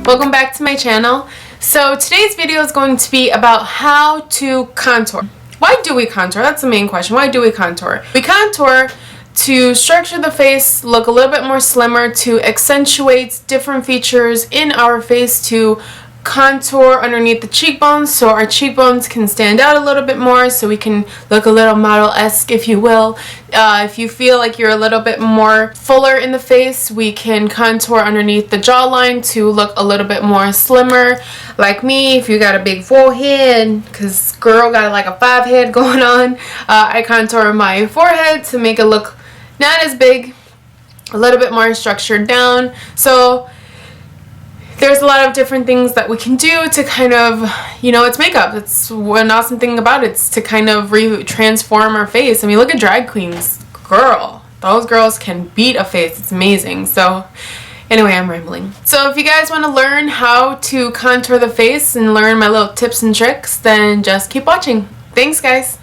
Welcome back to my channel. So today's video is going to be about how to contour. Why do we contour? That's the main question. Why do we contour? We contour to structure the face, look a little bit more slimmer, to accentuate different features in our face, to contour underneath the cheekbones so our cheekbones can stand out a little bit more, so we can look a little model-esque, if you will. If you feel like you're a little bit more fuller in the face, we can contour underneath the jawline to look a little bit more slimmer. Like me, if you got a big forehead, because girl got like a 5 head going on, I contour my forehead to make it look not as big, a little bit more structured down. So there's a lot of different things that we can do to kind of, you know, it's makeup. It's one awesome thing about it. It's to kind of transform our face. I mean, look at drag queens. Girl, those girls can beat a face. It's amazing. So anyway, I'm rambling. So if you guys want to learn how to contour the face and learn my little tips and tricks, then just keep watching. Thanks, guys.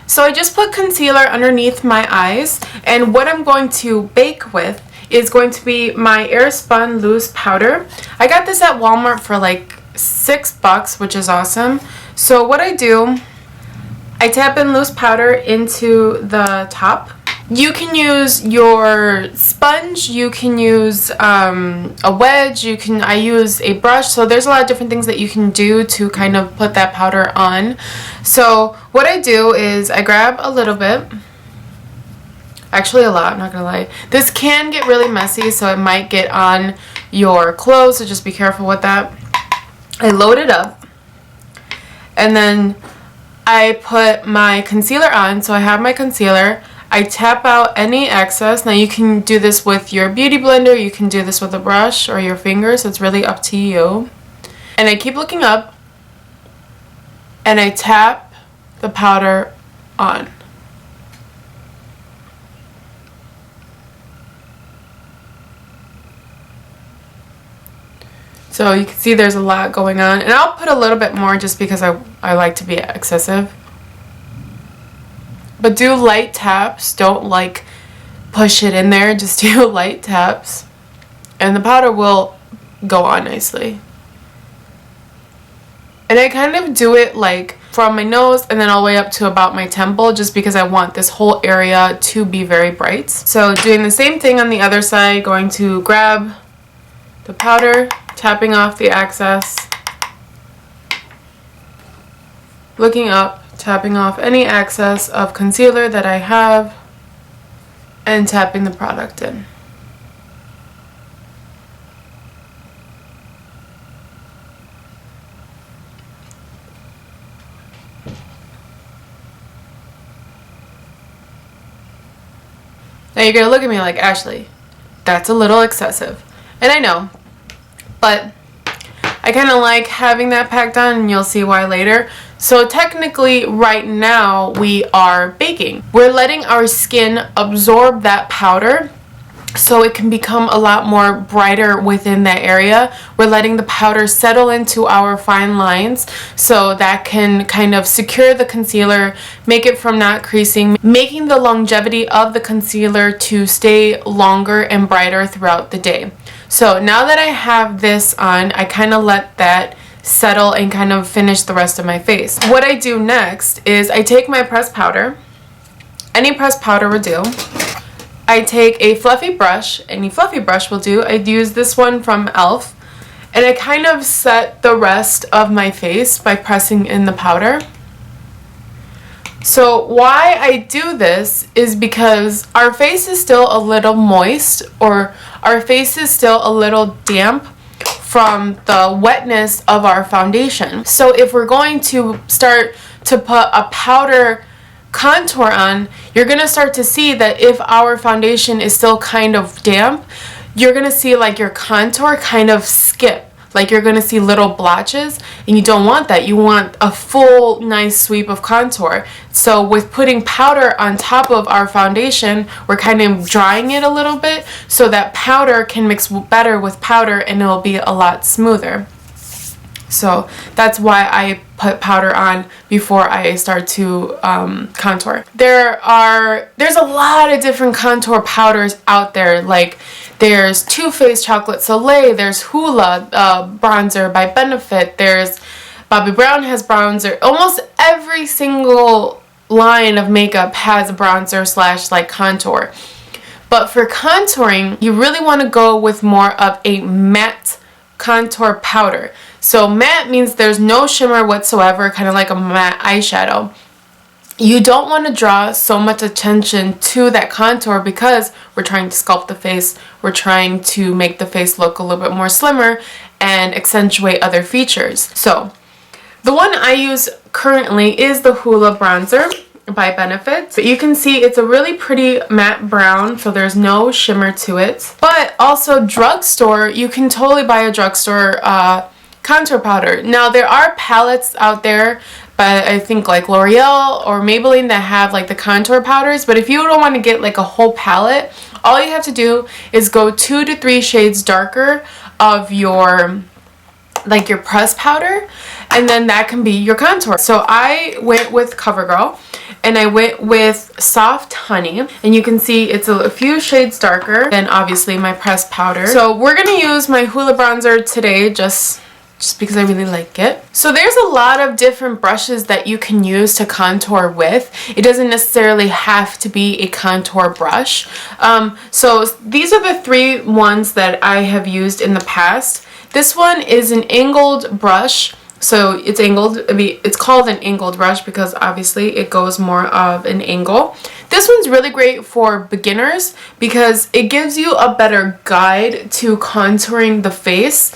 So I just put concealer underneath my eyes, and what I'm going to bake with is going to be my Airspun Loose powder. I got this at Walmart for like $6, which is awesome. So what I do, I tap in loose powder into the top. You can use your sponge, you can use a wedge, I use a brush. So there's a lot of different things that you can do to kind of put that powder on. So what I do is I grab a little bit. Actually a lot, I'm not gonna lie. This can get really messy, so it might get on your clothes, so just be careful with that. I load it up, and then I put my concealer on. So I have my concealer. I tap out any excess. Now you can do this with your beauty blender, you can do this with a brush or your fingers, so it's really up to you. And I keep looking up, and I tap the powder on. So you can see there's a lot going on, and I'll put a little bit more just because I like to be excessive. But do light taps, don't like push it in there, just do light taps, and the powder will go on nicely. And I kind of do it like from my nose and then all the way up to about my temple, just because I want this whole area to be very bright. So doing the same thing on the other side, going to grab the powder, tapping off the excess, looking up, tapping off any excess of concealer that I have, and tapping the product in. Now you're gonna look at me like, Ashley, that's a little excessive. And I know, but I kind of like having that packed on, and you'll see why later. So technically right now we are baking. We're letting our skin absorb that powder so it can become a lot more brighter within that area. We're letting the powder settle into our fine lines so that can kind of secure the concealer, make it from not creasing, making the longevity of the concealer to stay longer and brighter throughout the day. So now that I have this on, I kind of let that settle and kind of finish the rest of my face. What I do next is I take my pressed powder. Any pressed powder will do. I take a fluffy brush. Any fluffy brush will do. I use this one from e.l.f. And I kind of set the rest of my face by pressing in the powder. So why I do this is because our face is still a little moist, or our face is still a little damp from the wetness of our foundation. So if we're going to start to put a powder contour on, you're going to start to see that if our foundation is still kind of damp, you're going to see like your contour kind of skip. Like you're going to see little blotches, and you don't want that. You want a full nice sweep of contour. So with putting powder on top of our foundation, we're kind of drying it a little bit so that powder can mix better with powder, and it'll be a lot smoother. So that's why I put powder on before I start to contour. There's a lot of different contour powders out there. Like there's Too Faced Chocolate Soleil, there's Hoola bronzer by Benefit, there's Bobbi Brown has bronzer. Almost every single line of makeup has a bronzer slash like contour. But for contouring, you really want to go with more of a matte contour powder. So matte means there's no shimmer whatsoever, kind of like a matte eyeshadow. You don't want to draw so much attention to that contour because we're trying to sculpt the face. We're trying to make the face look a little bit more slimmer and accentuate other features. So the one I use currently is the Hoola bronzer by Benefit. But you can see it's a really pretty matte brown, so there's no shimmer to it. But also drugstore, you can totally buy a drugstore contour powder. Now there are palettes out there, but I think like L'Oreal or Maybelline that have like the contour powders. But if you don't want to get like a whole palette, all you have to do is go 2 to 3 shades darker of your like your pressed powder, and then that can be your contour. So I went with Covergirl and I went with Soft Honey, and you can see it's a few shades darker than obviously my pressed powder. So we're gonna use my Hoola bronzer today just because I really like it. So there's a lot of different brushes that you can use to contour with. It doesn't necessarily have to be a contour brush. So these are the 3 ones that I have used in the past. This one is an angled brush. So it's angled. It's called an angled brush because obviously it goes more of an angle. This one's really great for beginners because it gives you a better guide to contouring the face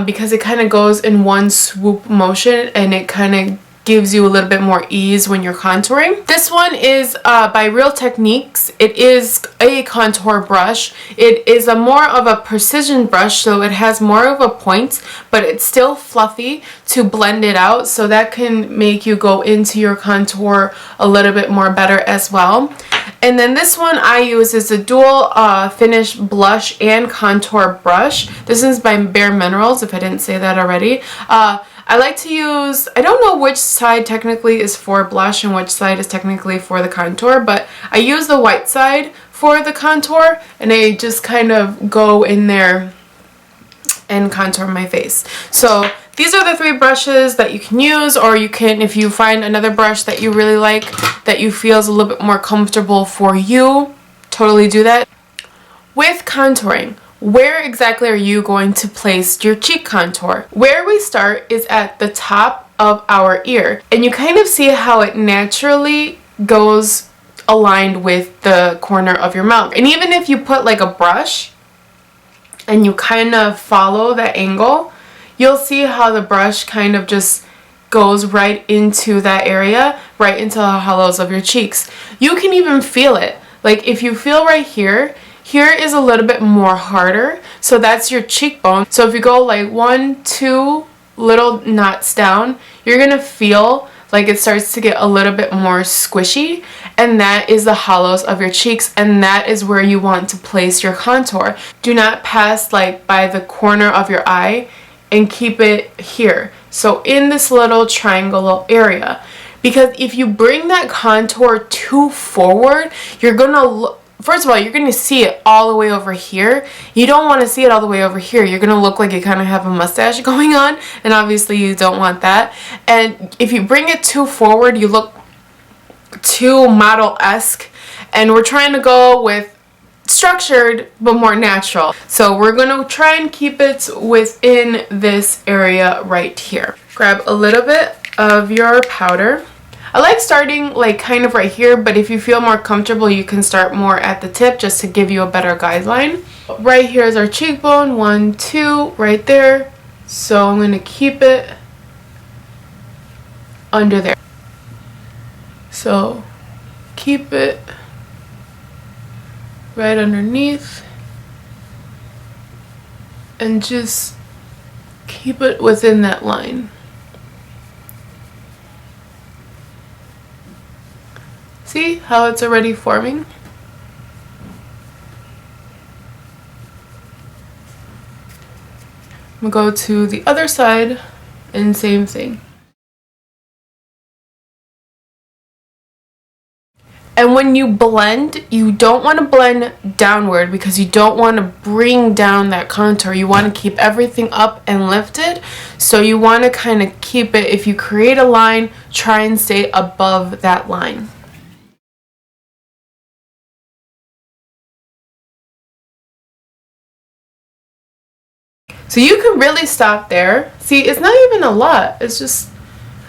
because it kind of goes in one swoop motion and it kind of gives you a little bit more ease when you're contouring. This one is by Real Techniques. It is a contour brush. It is a more of a precision brush, so it has more of a point, but it's still fluffy to blend it out, so that can make you go into your contour a little bit more better as well. And then this one I use is a dual finish blush and contour brush. This is by Bare Minerals, if I didn't say that already. I like to use, I don't know which side technically is for blush and which side is technically for the contour, but I use the white side for the contour and I just kind of go in there and contour my face. So these are the 3 brushes that you can use, or you can, if you find another brush that you really like, that you feel is a little bit more comfortable for you, totally do that. With contouring, where exactly are you going to place your cheek contour? Where we start is at the top of our ear, and you kind of see how it naturally goes aligned with the corner of your mouth. And even if you put like a brush and you kind of follow that angle, you'll see how the brush kind of just goes right into that area, right into the hollows of your cheeks. You can even feel it. Like if you feel right here, here is a little bit more harder, so that's your cheekbone. So if you go like 1, 2 little knots down, you're gonna feel like it starts to get a little bit more squishy, and that is the hollows of your cheeks, and that is where you want to place your contour. Do not pass like by the corner of your eye and keep it here. So in this little triangle area, because if you bring that contour too forward, you're gonna look, first of all, you're going to see it all the way over here. You don't want to see it all the way over here. You're going to look like you kind of have a mustache going on, and obviously you don't want that. And if you bring it too forward, you look too model-esque, and we're trying to go with structured but more natural. So we're going to try and keep it within this area right here. Grab a little bit of your powder. I like starting like kind of right here, but if you feel more comfortable, you can start more at the tip just to give you a better guideline. Right here is our cheekbone, 1, 2, right there. So I'm going to keep it under there. So keep it right underneath and just keep it within that line. See how it's already forming? I'm gonna go to the other side and same thing. And when you blend, you don't want to blend downward because you don't want to bring down that contour. You want to keep everything up and lifted. So you want to kind of keep it, if you create a line, try and stay above that line. So you can really stop there. See, it's not even a lot. It's just,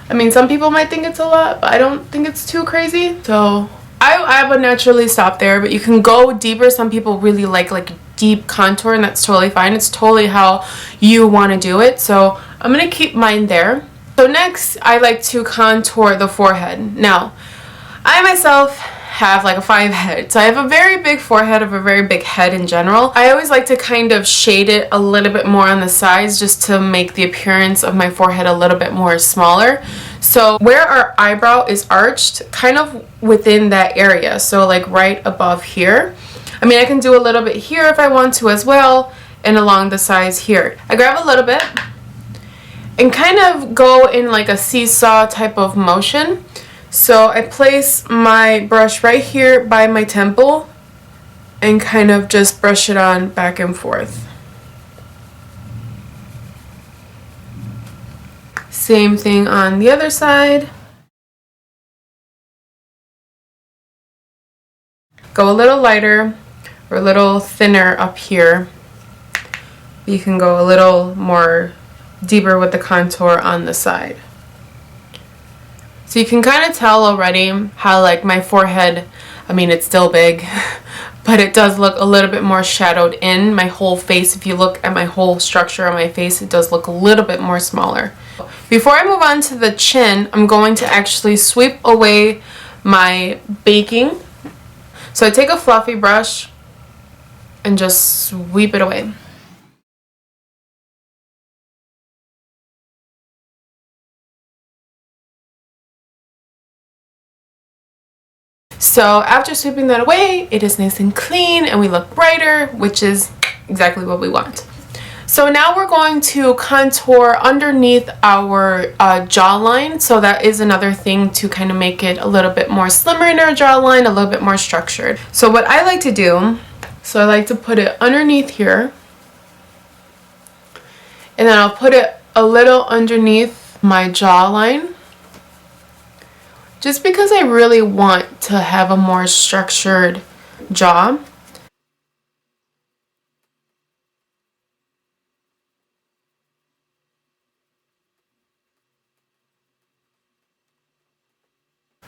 I mean, some people might think it's a lot, but I don't think it's too crazy. So I would naturally stop there, but you can go deeper. Some people really like deep contour, and that's totally fine. It's totally how you want to do it. So I'm going to keep mine there. So next, I like to contour the forehead. Now, I myself have like a 5 head, so I have a very big forehead, of a very big head in general. I always like to kind of shade it a little bit more on the sides just to make the appearance of my forehead a little bit more smaller. So where our eyebrow is arched, kind of within that area, so like right above here. I mean, I can do a little bit here if I want to as well, and along the sides here. I grab a little bit and kind of go in like a seesaw type of motion. So I place my brush right here by my temple and kind of just brush it on back and forth. Same thing on the other side. Go a little lighter or a little thinner up here. You can go a little more deeper with the contour on the side. So you can kind of tell already how like my forehead, I mean, it's still big, but it does look a little bit more shadowed in. My whole face, if you look at my whole structure on my face, it does look a little bit more smaller. Before I move on to the chin, I'm going to actually sweep away my baking. So I take a fluffy brush and just sweep it away. So after sweeping that away, it is nice and clean and we look brighter, which is exactly what we want. So now we're going to contour underneath our jawline. So that is another thing to kind of make it a little bit more slimmer in our jawline, a little bit more structured. So what I like to do, so I like to put it underneath here, and then I'll put it a little underneath my jawline, just because I really want to have a more structured jaw.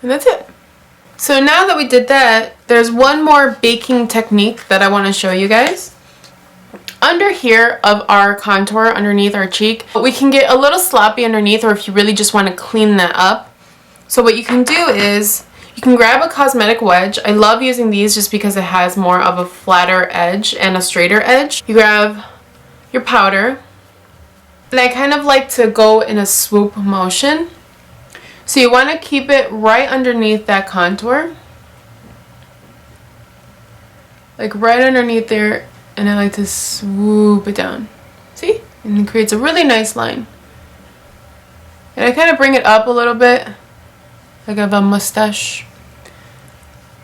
And that's it. So now that we did that, there's one more baking technique that I want to show you guys. Under here of our contour, underneath our cheek, we can get a little sloppy underneath, or if you really just want to clean that up. So what you can do is, you can grab a cosmetic wedge. I love using these just because it has more of a flatter edge and a straighter edge. You grab your powder, and I kind of like to go in a swoop motion. So you want to keep it right underneath that contour, like right underneath there, and I like to swoop it down. See? And it creates a really nice line. And I kind of bring it up a little bit, like I have a mustache,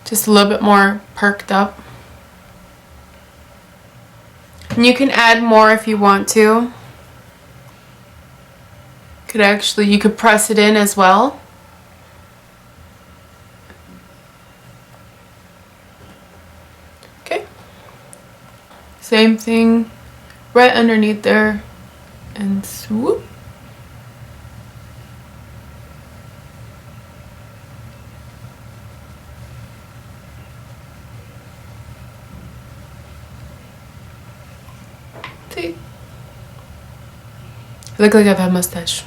just a little bit more perked up. And you can add more if you want to. You could press it in as well. Okay. Same thing right underneath there, and swoop. See? I look like I have a mustache.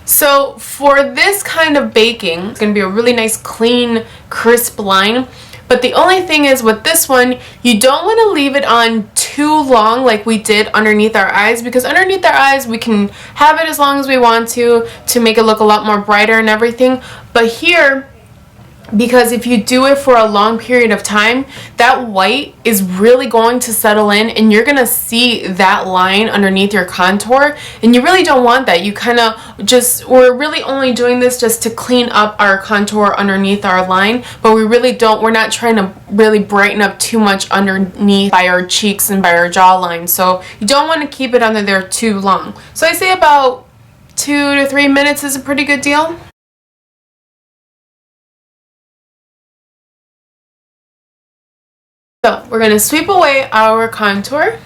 So for this kind of baking, it's going to be a really nice, clean, crisp line. But the only thing is with this one, you don't want to leave it on too long like we did underneath our eyes, because underneath our eyes we can have it as long as we want to make it look a lot more brighter and everything. But here, because if you do it for a long period of time, that white is really going to settle in and you're gonna see that line underneath your contour, and you really don't want that. You kind of just, we're really only doing this just to clean up our contour underneath our line, but we're not trying to really brighten up too much underneath by our cheeks and by our jawline. So you don't want to keep it under there too long. So I say about 2 to 3 minutes is a pretty good deal. So we're going to sweep away our contour.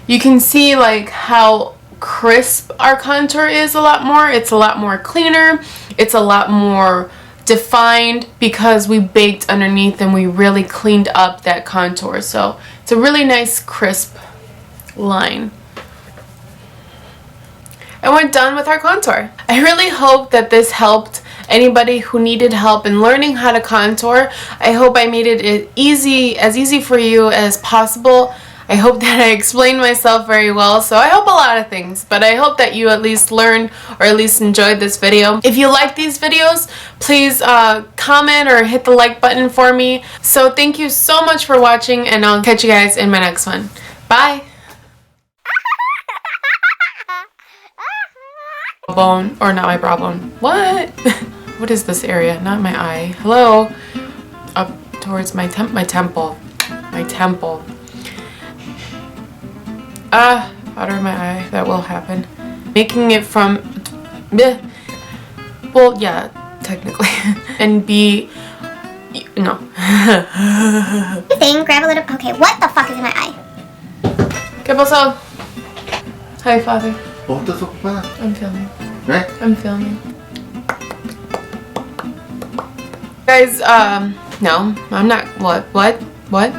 You can see like how crisp our contour is a lot more. It's a lot more cleaner. It's a lot more defined because we baked underneath and we really cleaned up that contour. So it's a really nice crisp line. And we're done with our contour. I really hope that this helped anybody who needed help in learning how to contour. I hope I made it as easy for you as possible. I hope that I explained myself very well. So I hope a lot of things, but I hope that you at least learned or at least enjoyed this video. If you like these videos, please comment or hit the like button for me. So thank you so much for watching, and I'll catch you guys in my next one. Bye! Bone, or not my brow bone. What? What is this area? Not my eye. Hello? Up towards my temple. My temple. Powder in my eye. That will happen. Making it from... Bleh. Well, yeah, technically. And be... No. Thing, grab a little... Okay, what the fuck is in my eye? ¿Qué pasó? Hi, Father. ¿Vos estás ocupada? I'm filming. ¿Eh? I'm filming. Guys, no, I'm not. What? But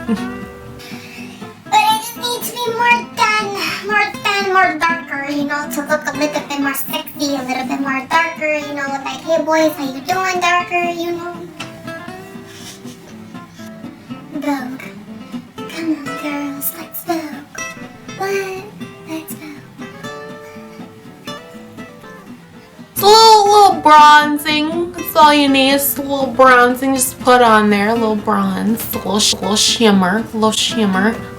I just need to be more than, more darker, you know, to look a little bit more sexy, a little bit more darker, you know, like, hey boys, how you doing, darker, you know? Vogue. Come on, girls, let's vogue. What? Let's vogue. It's a little bronzing. That's all you need. It's a little bronzing. Just put on there a little bronze, a little shimmer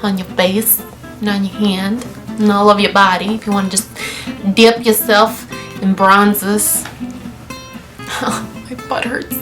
on your face and on your hand and all over your body. If you want to just dip yourself in bronzes. My butt hurts.